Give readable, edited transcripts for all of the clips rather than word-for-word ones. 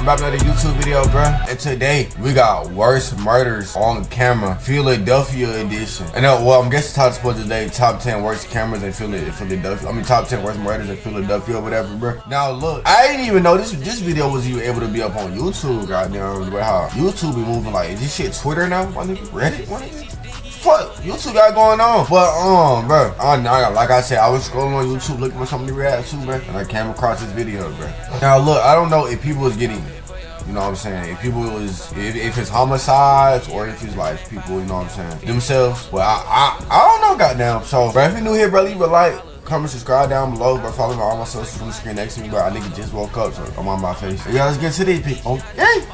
I'm about to make a YouTube video, bro. And today we got worst murders on camera, Philadelphia edition. And I'm guessing top sport today, top 10 worst cameras in Philadelphia. I mean, top 10 worst murders in Philadelphia or whatever, bro. Now look, I didn't even know this video was even able to be up on YouTube. Goddamn, how YouTube be moving like, is this shit Twitter now? My nigga, Reddit, my nigga. Fuck, YouTube got going on. But bro, like I said, I was scrolling on YouTube looking for something to react to, bro, and I came across this video, bro. Now look, I don't know if people was getting, you know what I'm saying, if it's homicides or if it's like people, you know what I'm saying, themselves. But I don't know, goddamn. So, bro, if you're new here, bro, leave a like, comment, subscribe down below, bro. Follow me on all my socials on the screen next to me, bro. I nigga just woke up, so I'm on my face. Yeah, let's get to these people. Okay.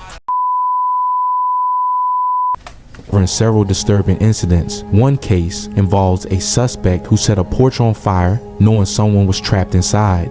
In several disturbing incidents. One case involves a suspect who set a porch on fire knowing someone was trapped inside.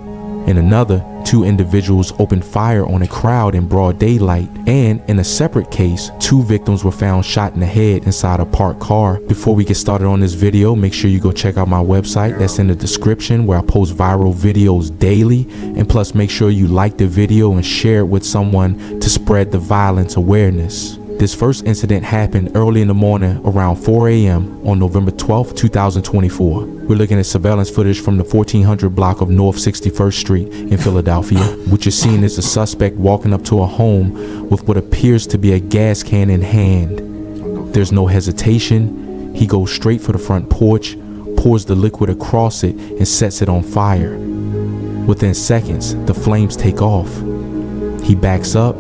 In another, two individuals opened fire on a crowd in broad daylight. And in a separate case, two victims were found shot in the head inside a parked car. Before we get started on this video, make sure you go check out my website that's in the description, where I post viral videos daily. And plus, make sure you like the video and share it with someone to spread the violence awareness. This first incident happened early in the morning around 4 a.m. on November 12, 2024. We're looking at surveillance footage from the 1400 block of North 61st Street in Philadelphia. What you're seeing is a suspect walking up to a home with what appears to be a gas can in hand. There's no hesitation. He goes straight for the front porch, pours the liquid across it, and sets it on fire. Within seconds, the flames take off. He backs up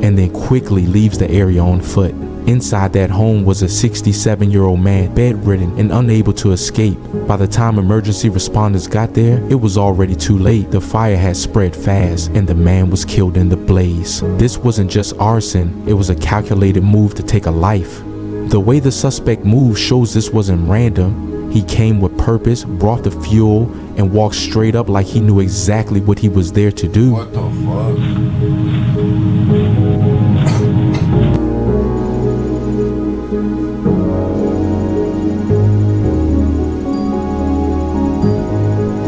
and then quickly leaves the area on foot. Inside that home was a 67-year-old man, bedridden and unable to escape. By the time emergency responders got there, it was already too late. The fire had spread fast and the man was killed in the blaze. This wasn't just arson, it was a calculated move to take a life. The way the suspect moved shows this wasn't random. He came with purpose, brought the fuel, and walked straight up like he knew exactly what he was there to do. What the fuck?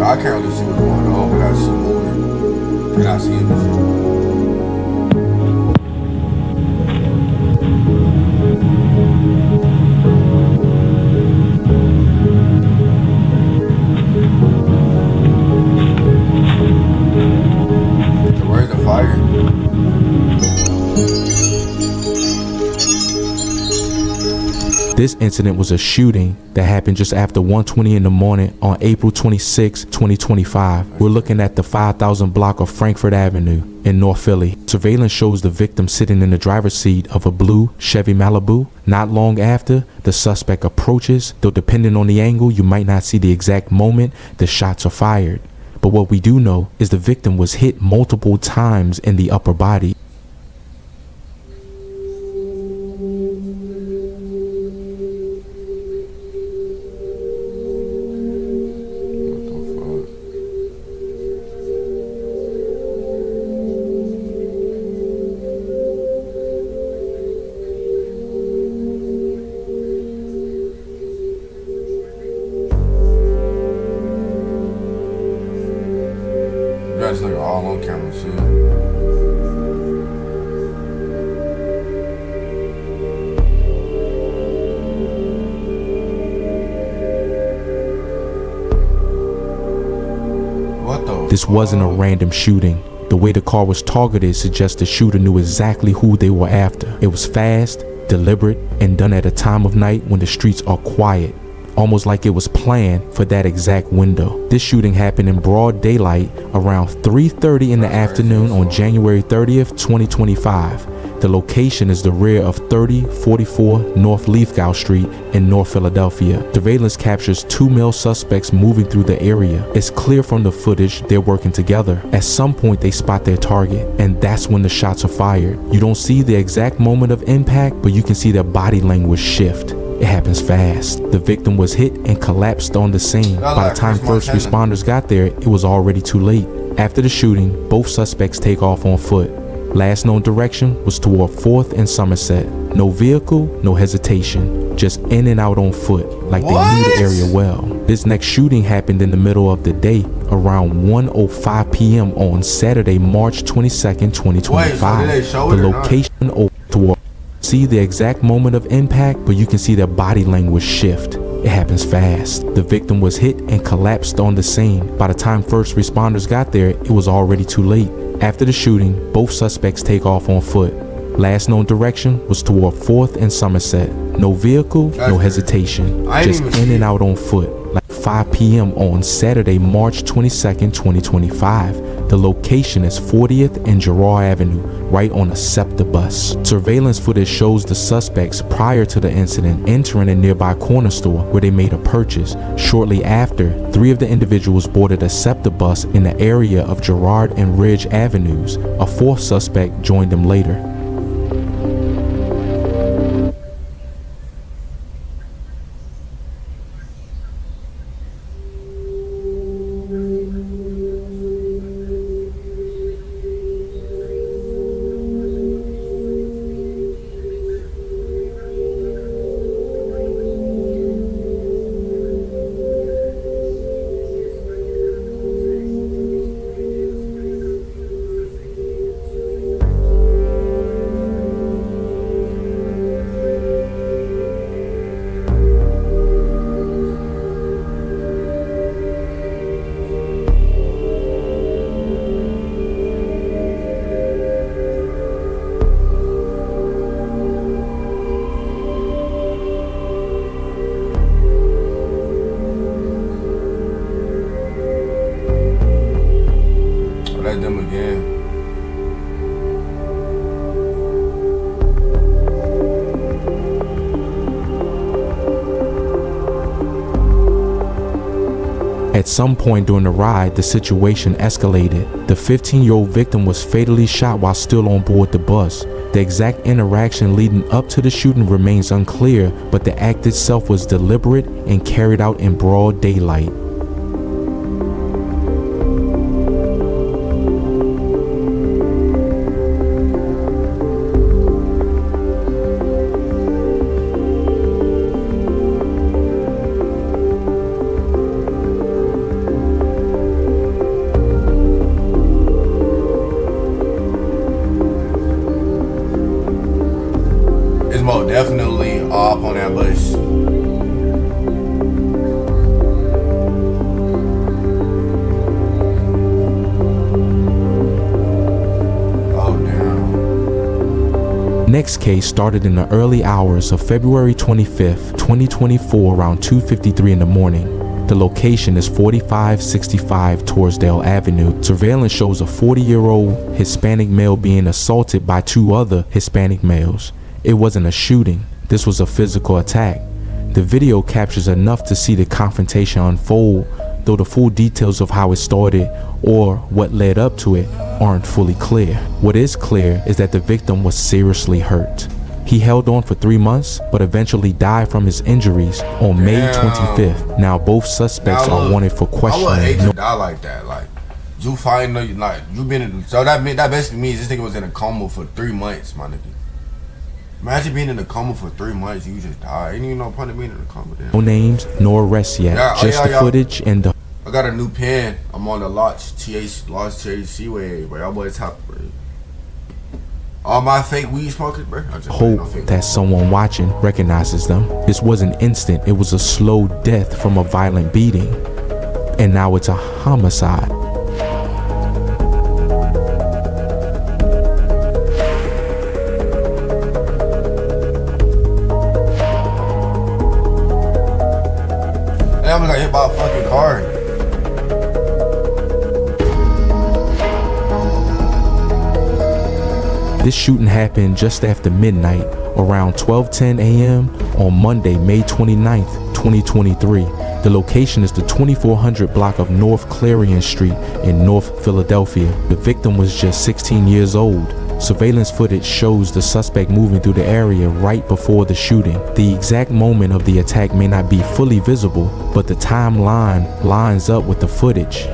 I can't really see what's going on, but I see moving. And I see it. Where's the fire? This incident was a shooting that happened just after 1:20 in the morning on April 26, 2025. We're looking at the 5000 block of Frankford Avenue in North Philly. Surveillance shows the victim sitting in the driver's seat of a blue Chevy Malibu. Not long after, the suspect approaches, though depending on the angle, you might not see the exact moment the shots are fired. But what we do know is the victim was hit multiple times in the upper body. Just look all on camera too. What the This wasn't a random shooting. The way the car was targeted suggests the shooter knew exactly who they were after. It was fast, deliberate, and done at a time of night when the streets are quiet. Almost like it was planned for that exact window. This shooting happened in broad daylight around 3:30 in the afternoon on January 30th, 2025. The location is the rear of 3044 North Lithgow Street in North Philadelphia. Surveillance captures two male suspects moving through the area. It's clear from the footage they're working together. At some point they spot their target, and that's when the shots are fired. You don't see the exact moment of impact, but you can see their body language shift. It happens fast. The victim was hit and collapsed on the scene. By the time first responders got there, it was already too late. After the shooting, both suspects take off on foot. Last known direction was toward 4th and Somerset. No vehicle, no hesitation. just in and out on foot, like they knew the area well. This next shooting happened in the middle of the day, around 1:05 p.m. on Saturday, March 22nd, 2025. The location toward see the exact moment of impact, but you can see their body language shift. It happens fast. The victim was hit and collapsed on the scene. By the time first responders got there, it was already too late. After the shooting, both suspects take off on foot. Last known direction was toward 4th and Somerset. No vehicle, no hesitation. Just in and out on foot, like 5 p.m. on Saturday, March 22nd, 2025. The location is 40th and Girard Avenue, right on a SEPTA bus. Surveillance footage shows the suspects prior to the incident entering a nearby corner store where they made a purchase. Shortly after, 3 of the individuals boarded a SEPTA bus in the area of Girard and Ridge Avenues. A 4th suspect joined them later. Them again. At some point during the ride, the situation escalated. The 15-year-old victim was fatally shot while still on board the bus. The exact interaction leading up to the shooting remains unclear, but the act itself was deliberate and carried out in broad daylight. Definitely all up on that bus. Oh damn. Next case started in the early hours of February 25th, 2024, around 2:53 in the morning. The location is 4565 Torresdale Avenue. Surveillance shows a 40-year-old Hispanic male being assaulted by 2 other Hispanic males. It wasn't a shooting, this was a physical attack. The video captures enough to see the confrontation unfold, though the full details of how it started or what led up to it aren't fully clear. What is clear is that the victim was seriously hurt. He held on for 3 months, but eventually died from his injuries on May 25th. Now both suspects are wanted for questioning. I would hate to die like that. Like, you find like you been in, so that basically means this nigga was in a coma for 3 months, my nigga. Imagine being in a coma for 3 months, you just die. Ain't even no point of being in a coma. Damn. No names, no arrests yet. Just the footage and the. I got a new pen. I'm on the Lost THC way, bro. Y'all boys top, bro. All my fake weed smokers, bro. Hope that someone watching recognizes them. This wasn't instant. It was a slow death from a violent beating, and now it's a homicide. I almost got hit by a fucking car. This shooting happened just after midnight, around 12:10 a.m. on Monday, May 29th, 2023. The location is the 2400 block of North Clarion Street in North Philadelphia. The victim was just 16 years old. Surveillance footage shows the suspect moving through the area right before the shooting. The exact moment of the attack may not be fully visible, but the timeline lines up with the footage.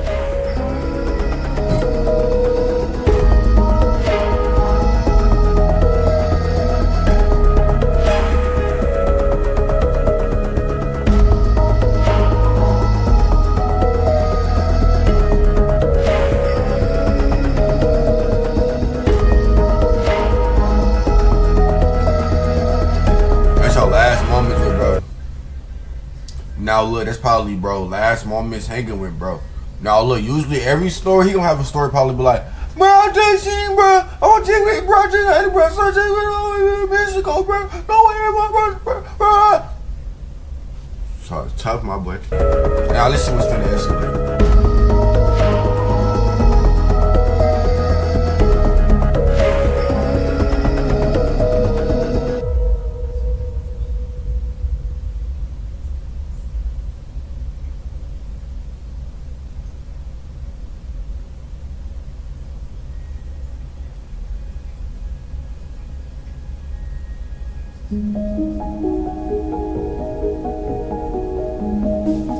last moments with bro. Now look, that's probably bro last moments hanging with bro. Now look, usually every story he gonna have a story probably be like, bro, I just seen bro, I'm just with bro, I just had bro, so I just with Mexico, bro. No way, bro. So it's tough, my boy. Now let's see what's finna escalate.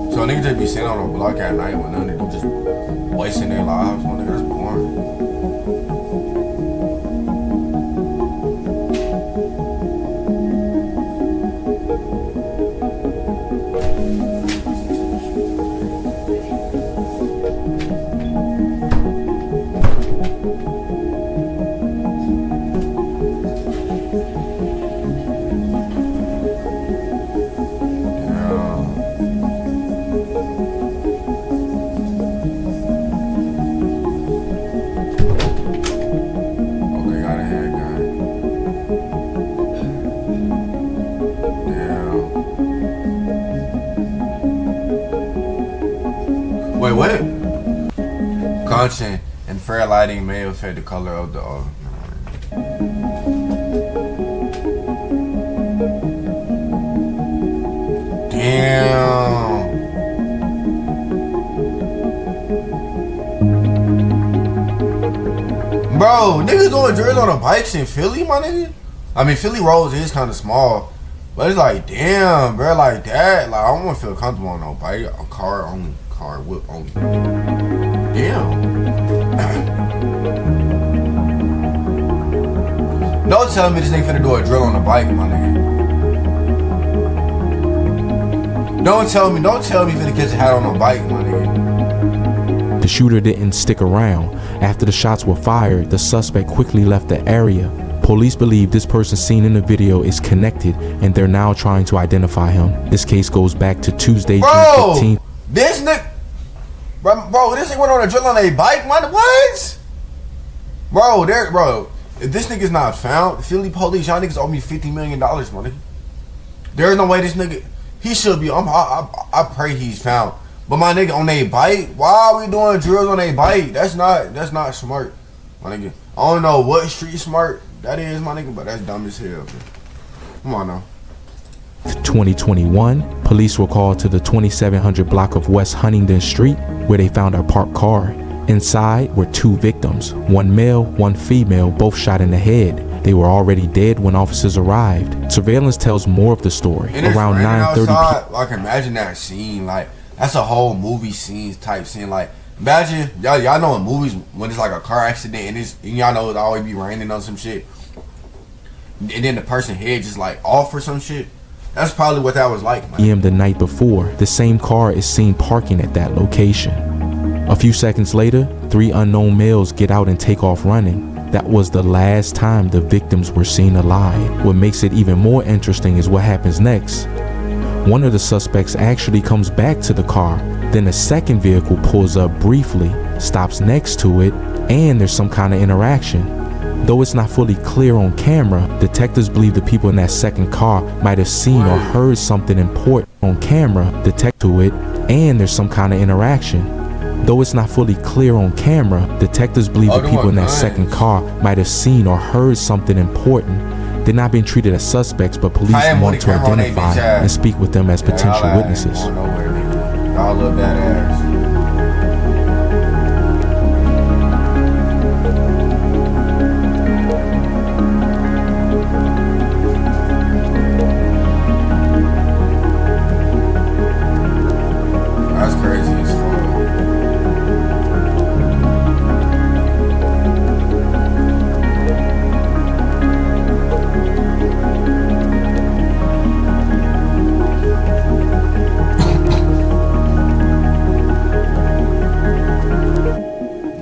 So niggas just be sitting on a block at night with nothing to do, just wasting their lives. My nigga, that's boring. Wait, what? Constant and fair lighting may affect the color of the Damn. Bro, niggas doing drills on the bikes in Philly, my nigga? I mean, Philly roads is kind of small, but it's like, damn, bro, like that. Like, I don't want to feel comfortable on no bike. A car only. Car whip only. Damn. Don't tell me this nigga finna do a drill on the bike, my nigga. Don't tell me finna catch a hat on a bike, my nigga. The shooter didn't stick around. After the shots were fired, the suspect quickly left the area. Police believe this person seen in the video is connected, and they're now trying to identify him. This case goes back to Tuesday, June 15th. This nigga, bro, this nigga went on a drill on a bike, man. What? Bro, if this nigga's not found, Philly police, y'all niggas owe me $50 million, my nigga. There's no way this nigga, he should be, I pray he's found. But my nigga, on a bike, why are we doing drills on a bike? That's not smart, my nigga. I don't know what street smart that is, my nigga, but that's dumb as hell, bro. Come on now. 2021, police were called to the 2700 block of West Huntingdon Street, where they found a parked car. Inside were two victims, one male, one female, both shot in the head. They were already dead when officers arrived. Surveillance tells more of the story. Around 9:30 p.m. I can imagine that scene. Like, that's a whole movie scene type scene. Like, imagine, y'all know in movies when it's like a car accident and y'all know it always be raining on some shit. And then the person's head just like off or some shit. That's probably what that was like, man. The night before, the same car is seen parking at that location. A few seconds later, 3 unknown males get out and take off running. That was the last time the victims were seen alive. What makes it even more interesting is what happens next. One of the suspects actually comes back to the car. Then a second vehicle pulls up briefly, stops next to it, and there's some kind of interaction. Though it's not fully clear on camera, detectives believe the people in that second car might have seen or heard something important on camera, detect to it, and there's some kind of interaction. Though it's not fully clear on camera, detectives believe the people in that second car might have seen or heard something important. They're not being treated as suspects, but police want to identify and speak with them as potential witnesses. Y'all love that ass. That's crazy as fuck.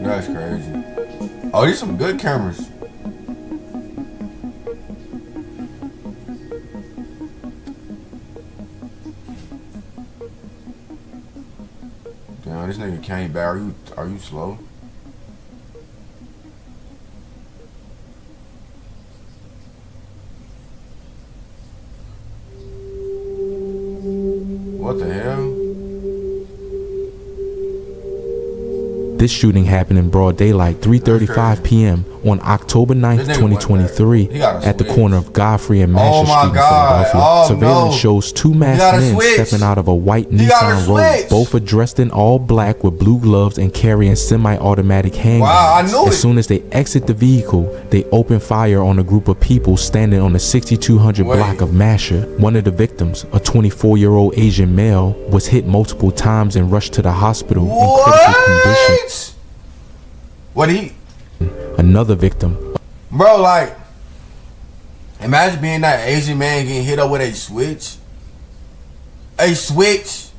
That's crazy. Oh, these some good cameras. Man, this nigga came back. Are you slow? What the hell? This shooting happened in broad daylight, 3:35 p.m. on October 9th, 2023, at the corner of Godfrey and Master Street in Philadelphia. Surveillance shows two masked men stepping out of a white Nissan Rogue. Both are dressed in all black with blue gloves and carrying semi-automatic handguns. Wow, I knew it. As soon as they exit the vehicle, they open fire on a group of people standing on the 6200 block of Masher. One of the victims, a 24-year-old Asian male, was hit multiple times and rushed to the hospital in critical condition. What Another victim. Bro, like, imagine being that Asian man getting hit up with a switch. A switch.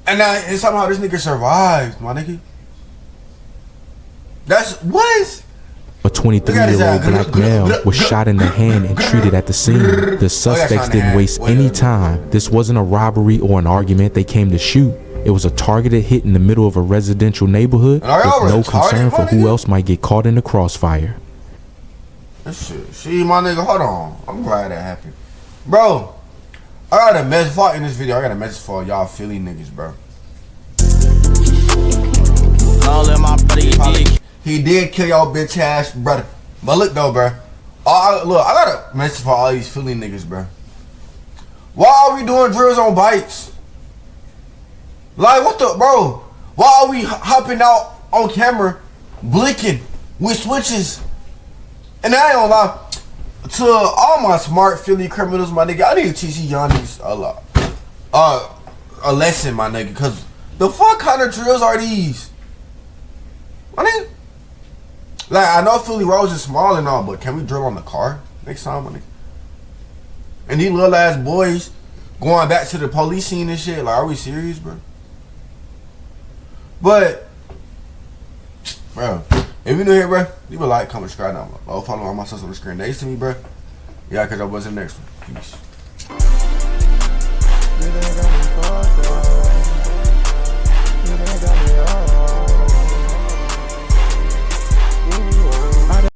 And somehow this nigga survived, my nigga. That's what? A 23-year-old black male was shot in the hand and treated at the scene. The suspects didn't waste any time. This wasn't a robbery or an argument. They came to shoot. It was a targeted hit in the middle of a residential neighborhood with no concern for who else might get caught in the crossfire. See, my nigga, hold on. I'm glad that happened. Bro, I got a message for in this video. I got a message for y'all Philly niggas, bro. He did kill your bitch ass brother. But look though, bro. I got a message for all these Philly niggas, bro. Why are we doing drills on bikes? Like, what the, bro? Why are we hopping out on camera, blinking with switches? And I ain't gonna lie, to all my smart Philly criminals, my nigga, I need to teach you young niggas a lesson, my nigga, cause the fuck kind of drills are these? My nigga, like, I know Philly roads is small and all, but can we drill on the car next time, my nigga? And these little ass boys going back to the police scene and shit, like, are we serious, bro? But, bro, if you're new here, bro, leave a like, comment, subscribe down below. Follow all my stuff on the screen next to me, bro. Yeah, because I was in the next one. Peace.